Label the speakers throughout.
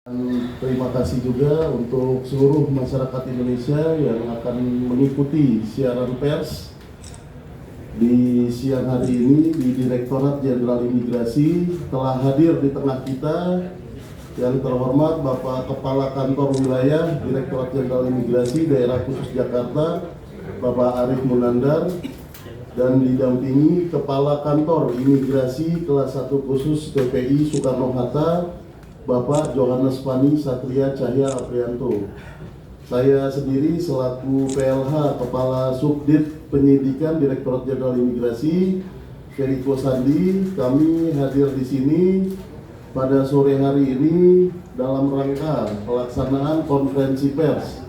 Speaker 1: Terima kasih juga untuk seluruh masyarakat Indonesia yang akan mengikuti siaran pers di siang hari ini di Direktorat Jenderal Imigrasi. Telah hadir di tengah kita yang terhormat Bapak Kepala Kantor Wilayah Direktorat Jenderal Imigrasi Daerah Khusus Jakarta, Bapak Arief Munandar, dan didampingi Kepala Kantor Imigrasi Kelas 1 Khusus TPI Soekarno-Hatta, Bapak Johannes Fani Satria Cahya Aprianto. Saya sendiri selaku PLH Kepala Subdit Penyidikan Direktorat Jenderal Imigrasi, Feriko Sandi, kami hadir di sini pada sore hari ini dalam rangka pelaksanaan konferensi pers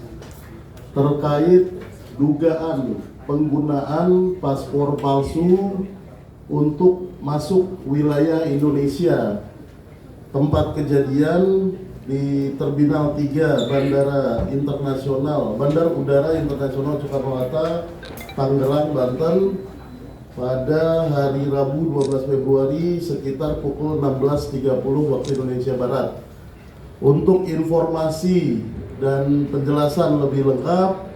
Speaker 1: terkait dugaan penggunaan paspor palsu untuk masuk wilayah Indonesia. Tempat kejadian di Terminal 3 Bandar Udara Internasional Soekarno-Hatta, Tangerang, Banten pada hari Rabu 12 Februari sekitar pukul 16.30 waktu Indonesia Barat. Untuk informasi dan penjelasan lebih lengkap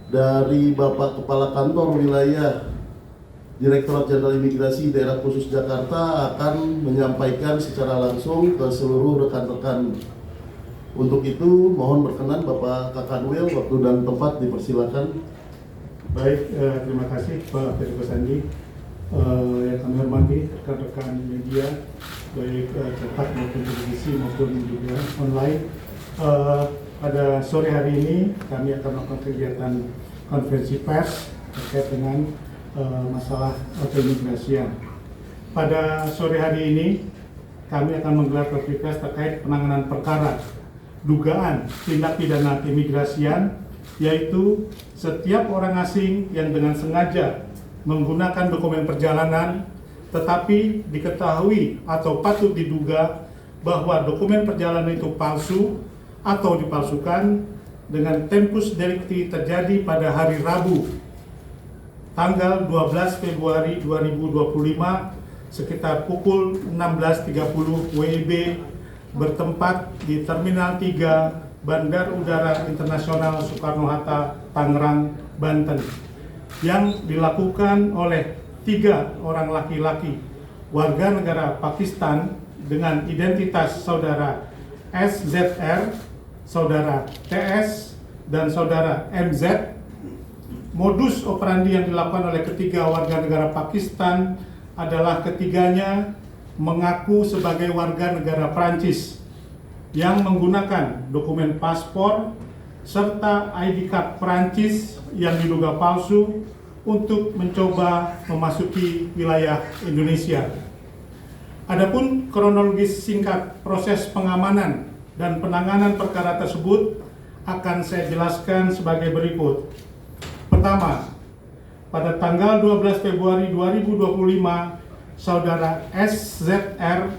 Speaker 1: dari Bapak Kepala Kantor Wilayah Direktorat Jenderal Imigrasi Daerah Khusus Jakarta akan menyampaikan secara langsung ke seluruh rekan-rekan. Untuk itu mohon berkenan Bapak Kakanwil, waktu dan tempat dipersilakan.
Speaker 2: Baik, terima kasih Pak Feriko Sandi. Yang kami hormati rekan-rekan media, baik cetak maupun televisi maupun juga online. Pada sore hari ini kami akan melakukan kegiatan konferensi pers terkait dengan masalah keimigrasian. Pada sore hari ini kami akan menggelar konferensi pers terkait penanganan perkara dugaan tindak pidana keimigrasian, yaitu setiap orang asing yang dengan sengaja menggunakan dokumen perjalanan tetapi diketahui atau patut diduga bahwa dokumen perjalanan itu palsu atau dipalsukan dengan tempus delicti terjadi pada hari Rabu tanggal 12 Februari 2025 sekitar pukul 16.30 WIB bertempat di Terminal 3 Bandar Udara Internasional Soekarno-Hatta, Tangerang, Banten, yang dilakukan oleh 3 orang laki-laki warga negara Pakistan dengan identitas saudara SZR, saudara TS, dan saudara MZ. Modus operandi yang dilakukan oleh ketiga warga negara Pakistan adalah ketiganya mengaku sebagai warga negara Prancis yang menggunakan dokumen paspor serta ID card Prancis yang diduga palsu untuk mencoba memasuki wilayah Indonesia. Adapun kronologis singkat proses pengamanan dan penanganan perkara tersebut akan saya jelaskan sebagai berikut. Pertama, pada tanggal 12 Februari 2025, saudara SZR,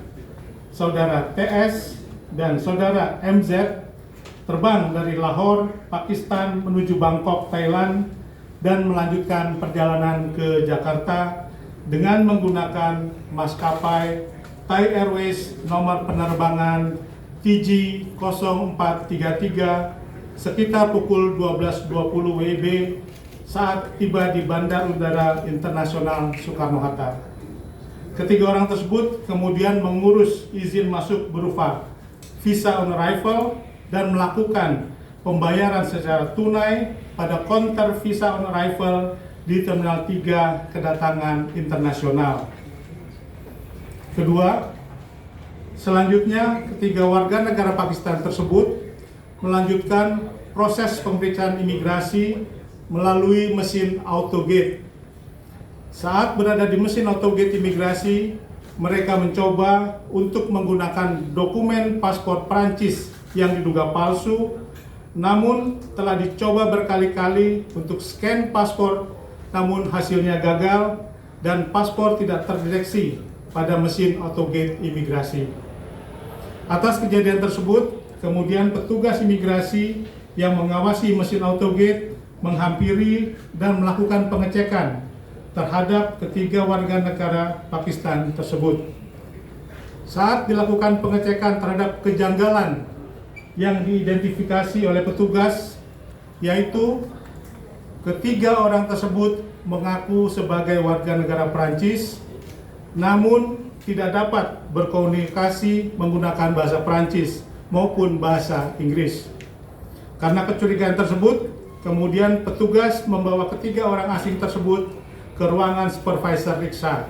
Speaker 2: saudara TS, dan saudara MZ terbang dari Lahore, Pakistan menuju Bangkok, Thailand, dan melanjutkan perjalanan ke Jakarta dengan menggunakan maskapai Thai Airways nomor penerbangan TG0433 sekitar pukul 12.20 WIB saat tiba di Bandar Udara Internasional Soekarno-Hatta. Ketiga orang tersebut kemudian mengurus izin masuk berupa visa on arrival dan melakukan pembayaran secara tunai pada counter visa on arrival di Terminal 3 Kedatangan Internasional. Kedua, selanjutnya ketiga warga negara Pakistan tersebut melanjutkan proses pemeriksaan imigrasi melalui mesin autogate. Saat berada di mesin autogate imigrasi, mereka mencoba untuk menggunakan dokumen paspor Prancis yang diduga palsu, namun telah dicoba berkali-kali untuk scan paspor, namun hasilnya gagal dan paspor tidak terdeteksi pada mesin autogate imigrasi. Atas kejadian tersebut, kemudian petugas imigrasi yang mengawasi mesin autogate menghampiri dan melakukan pengecekan terhadap ketiga warga negara Pakistan tersebut. Saat dilakukan pengecekan terhadap kejanggalan yang diidentifikasi oleh petugas, yaitu ketiga orang tersebut mengaku sebagai warga negara Prancis, namun tidak dapat berkomunikasi menggunakan bahasa Prancis maupun bahasa Inggris. Karena kecurigaan tersebut, kemudian petugas membawa ketiga orang asing tersebut ke ruangan supervisor riksa.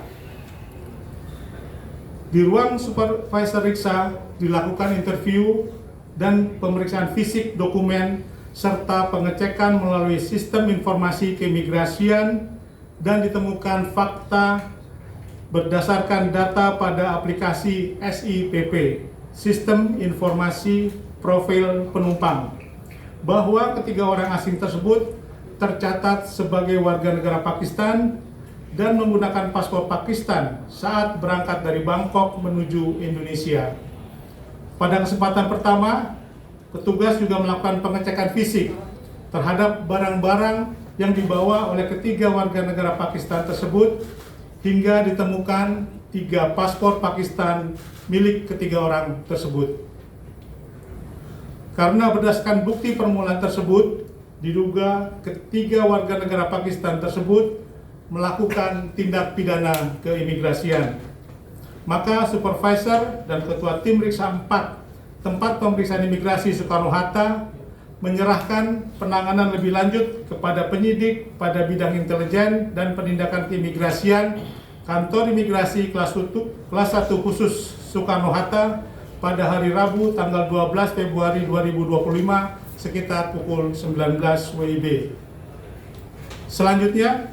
Speaker 2: Di ruang supervisor riksa dilakukan interview dan pemeriksaan fisik dokumen serta pengecekan melalui sistem informasi keimigrasian dan ditemukan fakta berdasarkan data pada aplikasi SIPP, Sistem Informasi Profil Penumpang, bahwa ketiga orang asing tersebut tercatat sebagai warga negara Pakistan dan menggunakan paspor Pakistan saat berangkat dari Bangkok menuju Indonesia. Pada kesempatan pertama, petugas juga melakukan pengecekan fisik terhadap barang-barang yang dibawa oleh ketiga warga negara Pakistan tersebut hingga ditemukan 3 paspor Pakistan milik ketiga orang tersebut. Karena berdasarkan bukti permulaan tersebut, diduga ketiga warga negara Pakistan tersebut melakukan tindak pidana keimigrasian. Maka supervisor dan ketua tim riksa 4 tempat pemeriksaan imigrasi Soekarno-Hatta menyerahkan penanganan lebih lanjut kepada penyidik pada bidang intelijen dan penindakan keimigrasian Kantor Imigrasi kelas 1 khusus Soekarno-Hatta pada hari Rabu tanggal 12 Februari 2025 sekitar pukul 19 WIB. Selanjutnya,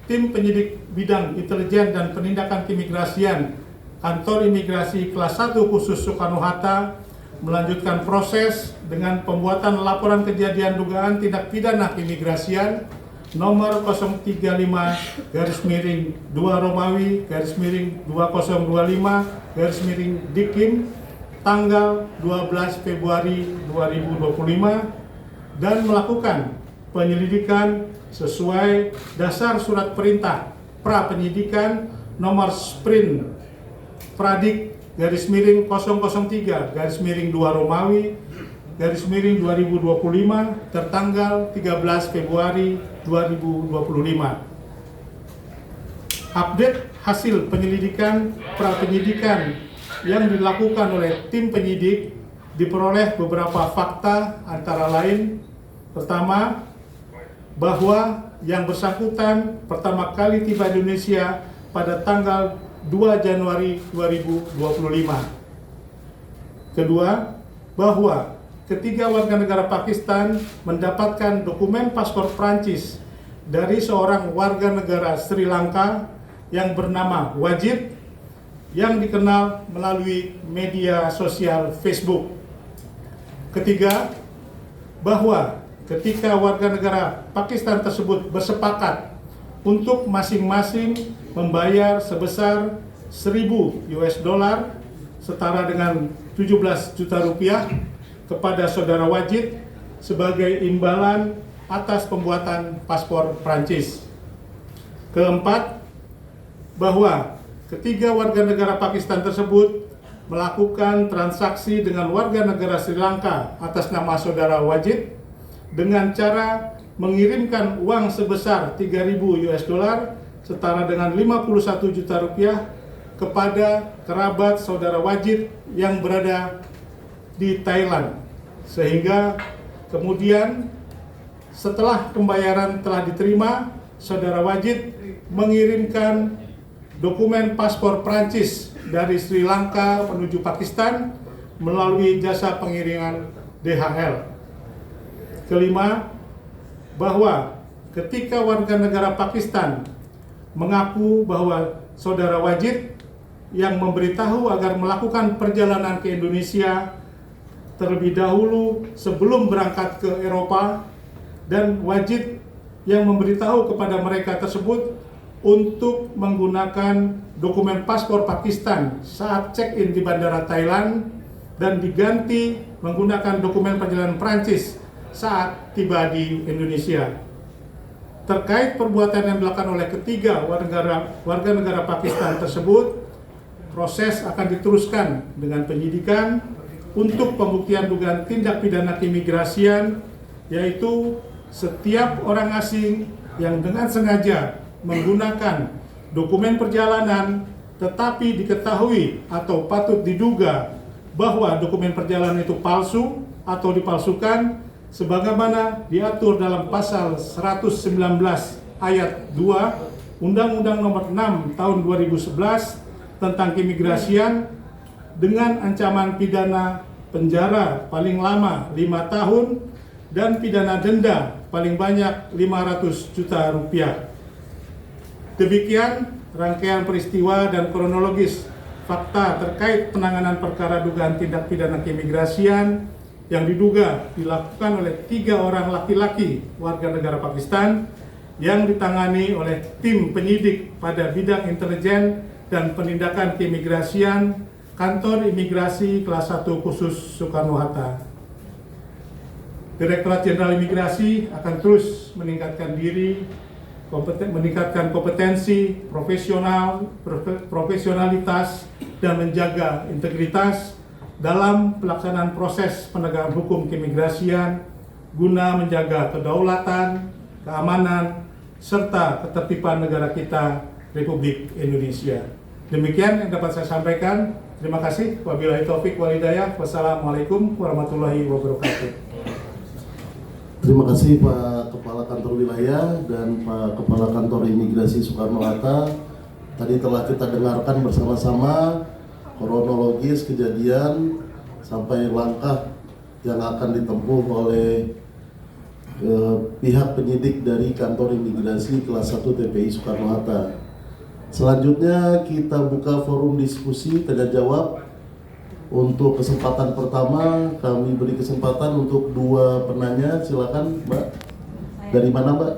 Speaker 2: tim penyidik bidang intelijen dan penindakan keimigrasian Kantor Imigrasi kelas 1 khusus Soekarno-Hatta melanjutkan proses dengan pembuatan laporan kejadian dugaan tindak pidana keimigrasian nomor 035/2 Romawi /2025 Dikim tanggal 12 Februari 2025 dan melakukan penyelidikan sesuai dasar surat perintah pra penyidikan nomor Sprint Pradik /003/2 Romawi /2025 tertanggal 13 Februari 2025. Update hasil penyelidikan pra penyidikan yang dilakukan oleh tim penyidik diperoleh beberapa fakta antara lain: pertama, bahwa yang bersangkutan pertama kali tiba di Indonesia pada tanggal 2 Januari 2025. Kedua, bahwa ketiga warga negara Pakistan mendapatkan dokumen paspor Prancis dari seorang warga negara Sri Lanka yang bernama Wajid yang dikenal melalui media sosial Facebook. Ketiga, bahwa ketika warga negara Pakistan tersebut bersepakat untuk masing-masing membayar sebesar 1.000 US dollar setara dengan 17 juta rupiah kepada saudara Wajid sebagai imbalan atas pembuatan paspor Prancis. Keempat, bahwa ketiga warga negara Pakistan tersebut melakukan transaksi dengan warga negara Sri Lanka atas nama saudara Wajid dengan cara mengirimkan uang sebesar 3.000 US dollar setara dengan 51 juta rupiah kepada kerabat saudara Wajid yang berada di Thailand, sehingga kemudian setelah pembayaran telah diterima, saudara Wajid mengirimkan dokumen paspor Prancis dari Sri Lanka menuju Pakistan melalui jasa pengiriman DHL. Kelima, bahwa ketika warga negara Pakistan mengaku bahwa saudara Wajid yang memberitahu agar melakukan perjalanan ke Indonesia terlebih dahulu sebelum berangkat ke Eropa, dan Wajid yang memberitahu kepada mereka tersebut untuk menggunakan dokumen paspor Pakistan saat check-in di bandara Thailand dan diganti menggunakan dokumen perjalanan Prancis saat tiba di Indonesia. Terkait perbuatan yang dilakukan oleh ketiga warga negara Pakistan tersebut, proses akan diteruskan dengan penyidikan untuk pembuktian dugaan tindak pidana keimigrasian, yaitu setiap orang asing yang dengan sengaja menggunakan dokumen perjalanan tetapi diketahui atau patut diduga bahwa dokumen perjalanan itu palsu atau dipalsukan sebagaimana diatur dalam pasal 119 ayat 2 Undang-Undang Nomor 6 Tahun 2011 tentang keimigrasian dengan ancaman pidana penjara paling lama 5 tahun dan pidana denda paling banyak 500 juta rupiah. Demikian rangkaian peristiwa dan kronologis fakta terkait penanganan perkara dugaan tindak pidana keimigrasian yang diduga dilakukan oleh 3 orang laki-laki warga negara Pakistan yang ditangani oleh tim penyidik pada bidang intelijen dan penindakan keimigrasian Kantor Imigrasi Kelas 1 Khusus Soekarno-Hatta. Direktorat Jenderal Imigrasi akan terus meningkatkan diri, meningkatkan kompetensi, profesionalitas, dan menjaga integritas dalam pelaksanaan proses penegakan hukum keimigrasian guna menjaga kedaulatan, keamanan, serta ketertiban negara kita, Republik Indonesia. Demikian yang dapat saya sampaikan. Terima kasih. Wabillahi taufik wal hidayah. Wassalamualaikum warahmatullahi wabarakatuh.
Speaker 1: Terima kasih Pak Kepala Kantor Wilayah dan Pak Kepala Kantor Imigrasi Soekarno-Hatta. Tadi telah kita dengarkan bersama-sama kronologis kejadian sampai langkah yang akan ditempuh oleh pihak penyidik dari Kantor Imigrasi Kelas 1 TPI Soekarno-Hatta. Selanjutnya kita buka forum diskusi tanya jawab. Untuk kesempatan pertama kami beri kesempatan untuk 2 penanya. Silakan Mbak. Dari mana Mbak?